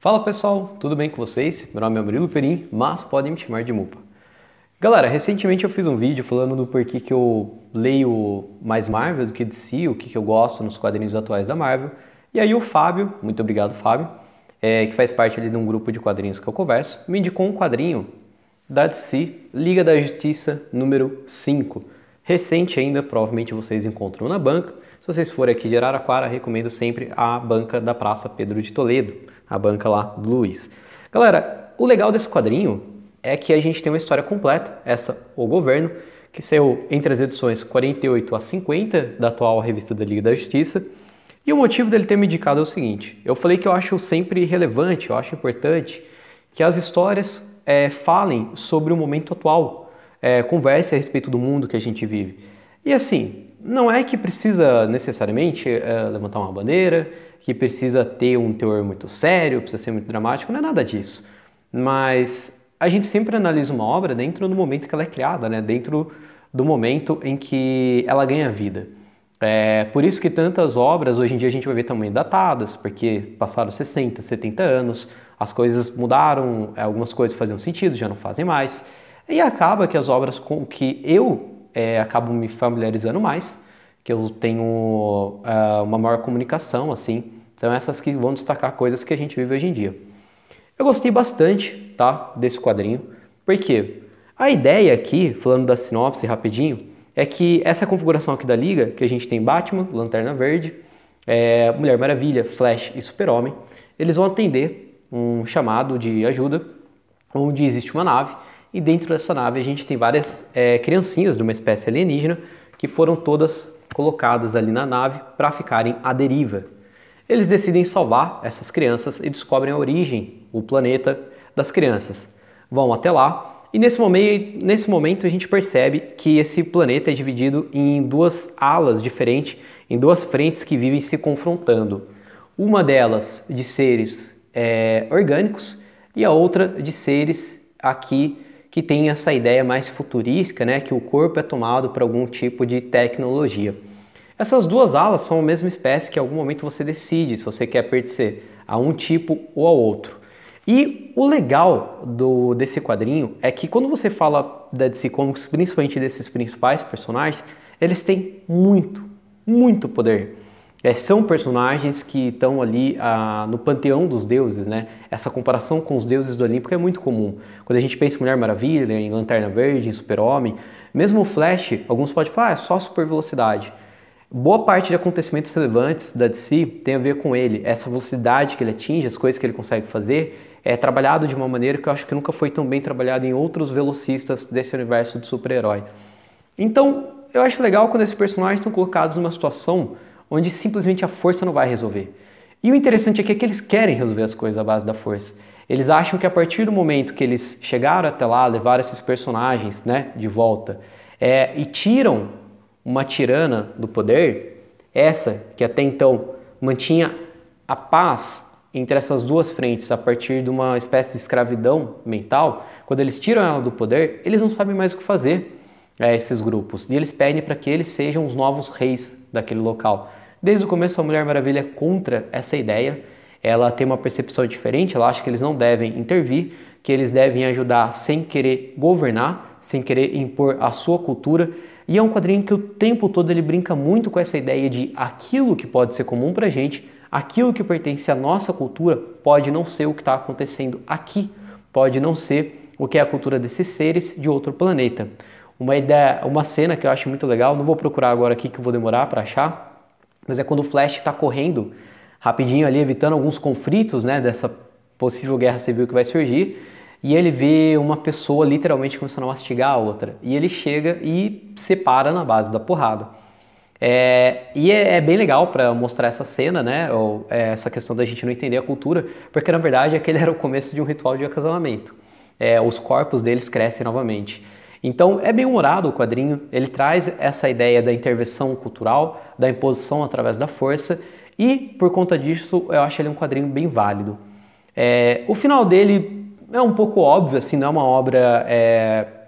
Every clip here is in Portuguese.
Fala pessoal, tudo bem com vocês? Meu nome é Murilo Perim, mas podem me chamar de Mupa. Galera, recentemente eu fiz um vídeo falando do porquê que eu leio mais Marvel do que DC, o que eu gosto nos quadrinhos atuais da Marvel. E aí o Fábio, muito obrigado Fábio, que faz parte ali de um grupo de quadrinhos que eu converso, me indicou um quadrinho da DC, Liga da Justiça número 5. Recente ainda, provavelmente vocês encontram na banca. Se vocês forem aqui de Araraquara, recomendo sempre a banca da Praça Pedro de Toledo, a banca lá do Luiz. Galera, o legal desse quadrinho é que a gente tem uma história completa, O Governo, que saiu entre as edições 48 a 50 da atual revista da Liga da Justiça. E o motivo dele ter me indicado é o seguinte: eu falei que eu acho sempre relevante, eu acho importante que as histórias falem sobre o momento atual, conversem a respeito do mundo que a gente vive. E assim, não é que precisa necessariamente levantar uma bandeira, que precisa ter um teor muito sério, precisa ser muito dramático, não é nada disso. Mas a gente sempre analisa uma obra dentro do momento que ela é criada, né? Dentro do momento em que ela ganha vida. Por isso que tantas obras hoje em dia a gente vai ver também datadas, porque passaram 60, 70 anos, as coisas mudaram, algumas coisas faziam sentido, já não fazem mais. E acaba que as obras com que eu acabo me familiarizando mais, que eu tenho uma maior comunicação, assim, são essas que vão destacar coisas que a gente vive hoje em dia. Eu gostei bastante, tá, desse quadrinho, porque a ideia aqui, falando da sinopse rapidinho, é que essa configuração aqui da Liga, que a gente tem Batman, Lanterna Verde, Mulher Maravilha, Flash e Super-Homem, eles vão atender um chamado de ajuda, onde existe uma nave, e dentro dessa nave a gente tem várias criancinhas de uma espécie alienígena, que foram todas colocadas ali na nave para ficarem à deriva. Eles decidem salvar essas crianças e descobrem a origem, o planeta das crianças. Vão até lá e nesse momento a gente percebe que esse planeta é dividido em duas alas diferentes, em duas frentes que vivem se confrontando. Uma delas de seres orgânicos e a outra de seres aqui que tem essa ideia mais futurística, né, que o corpo é tomado por algum tipo de tecnologia. Essas duas alas são a mesma espécie que em algum momento você decide se você quer pertencer a um tipo ou ao outro. E o legal desse quadrinho é que quando você fala da DC Comics, principalmente desses principais personagens, eles têm muito poder. São personagens que estão ali no panteão dos deuses, né? Essa comparação com os deuses do Olimpo é muito comum. Quando a gente pensa em Mulher Maravilha, em Lanterna Verde, em Super-Homem, mesmo o Flash, alguns podem falar, é só super velocidade. Boa parte de acontecimentos relevantes da DC tem a ver com ele. Essa velocidade que ele atinge, as coisas que ele consegue fazer, é trabalhado de uma maneira que eu acho que nunca foi tão bem trabalhado em outros velocistas desse universo de super-herói. Então, eu acho legal quando esses personagens são colocados numa situação onde simplesmente a força não vai resolver. E o interessante aqui é que eles querem resolver as coisas à base da força. Eles acham que a partir do momento que eles chegaram até lá, levaram esses personagens, né, de volta, e tiram uma tirana do poder, essa que até então mantinha a paz entre essas duas frentes a partir de uma espécie de escravidão mental, quando eles tiram ela do poder, eles não sabem mais o que fazer, esses grupos, e eles pedem para que eles sejam os novos reis daquele local. Desde o começo a Mulher Maravilha é contra essa ideia, ela tem uma percepção diferente, ela acha que eles não devem intervir, que eles devem ajudar sem querer governar, sem querer impor a sua cultura, e é um quadrinho que o tempo todo ele brinca muito com essa ideia de aquilo que pode ser comum pra gente, aquilo que pertence à nossa cultura pode não ser o que está acontecendo aqui, pode não ser o que é a cultura desses seres de outro planeta. Uma cena que eu acho muito legal, não vou procurar agora aqui que eu vou demorar para achar, mas é quando o Flash está correndo rapidinho ali, evitando alguns conflitos, né, dessa possível guerra civil que vai surgir, e ele vê uma pessoa literalmente começando a mastigar a outra, e ele chega e separa na base da porrada. E é bem legal para mostrar essa cena, né, essa questão da gente não entender a cultura, porque na verdade aquele era o começo de um ritual de acasalamento. Os corpos deles crescem novamente. Então é bem humorado o quadrinho, ele traz essa ideia da intervenção cultural, da imposição através da força, e por conta disso eu acho ele um quadrinho bem válido. O final dele é um pouco óbvio, assim, não é uma obra,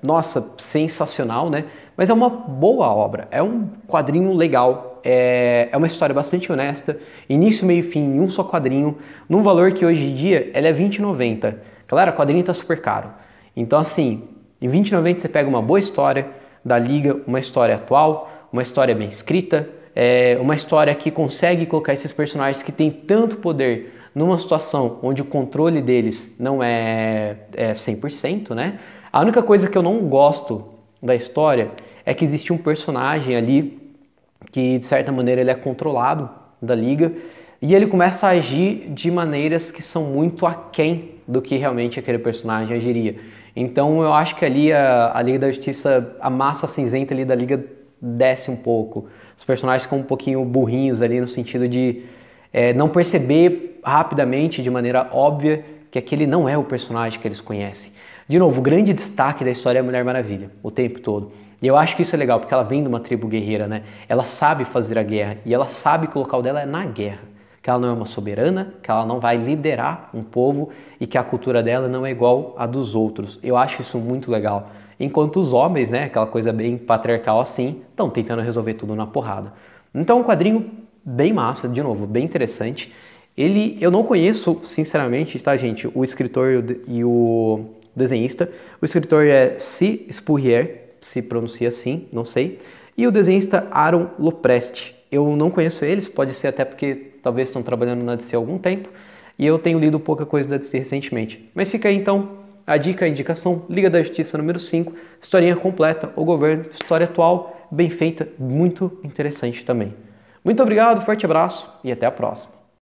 nossa, sensacional, né? Mas é uma boa obra, é um quadrinho legal, é uma história bastante honesta, início, meio e fim em um só quadrinho, num valor que hoje em dia ele é R$20,90. Galera, o quadrinho tá super caro. Então assim, em R$20,90 você pega uma boa história da Liga, uma história atual, uma história bem escrita, uma história que consegue colocar esses personagens que têm tanto poder numa situação onde o controle deles não é 100%, né? A única coisa que eu não gosto da história é que existe um personagem ali que, de certa maneira, ele é controlado da Liga e ele começa a agir de maneiras que são muito aquém do que realmente aquele personagem agiria. Então eu acho que ali a Liga da Justiça, a massa cinzenta ali da Liga desce um pouco. Os personagens ficam um pouquinho burrinhos ali no sentido de não perceber rapidamente, de maneira óbvia, que aquele não é o personagem que eles conhecem. De novo, o grande destaque da história é a Mulher Maravilha, o tempo todo. E eu acho que isso é legal, porque ela vem de uma tribo guerreira, né? Ela sabe fazer a guerra e ela sabe que o local dela é na guerra. Que ela não é uma soberana, que ela não vai liderar um povo e que a cultura dela não é igual à dos outros. Eu acho isso muito legal. Enquanto os homens, né, aquela coisa bem patriarcal assim, estão tentando resolver tudo na porrada. Então, um quadrinho bem massa, de novo, bem interessante. Eu não conheço, sinceramente, tá, gente, o escritor e o desenhista. O escritor é C. Spurrier, se pronuncia assim, não sei. E o desenhista Aaron Lopresti. Eu não conheço eles, pode ser até porque talvez estão trabalhando na DC há algum tempo. E eu tenho lido pouca coisa da DC recentemente. Mas fica aí então a dica, a indicação, Liga da Justiça número 5, historinha completa, o governo, história atual, bem feita, muito interessante também. Muito obrigado, forte abraço e até a próxima.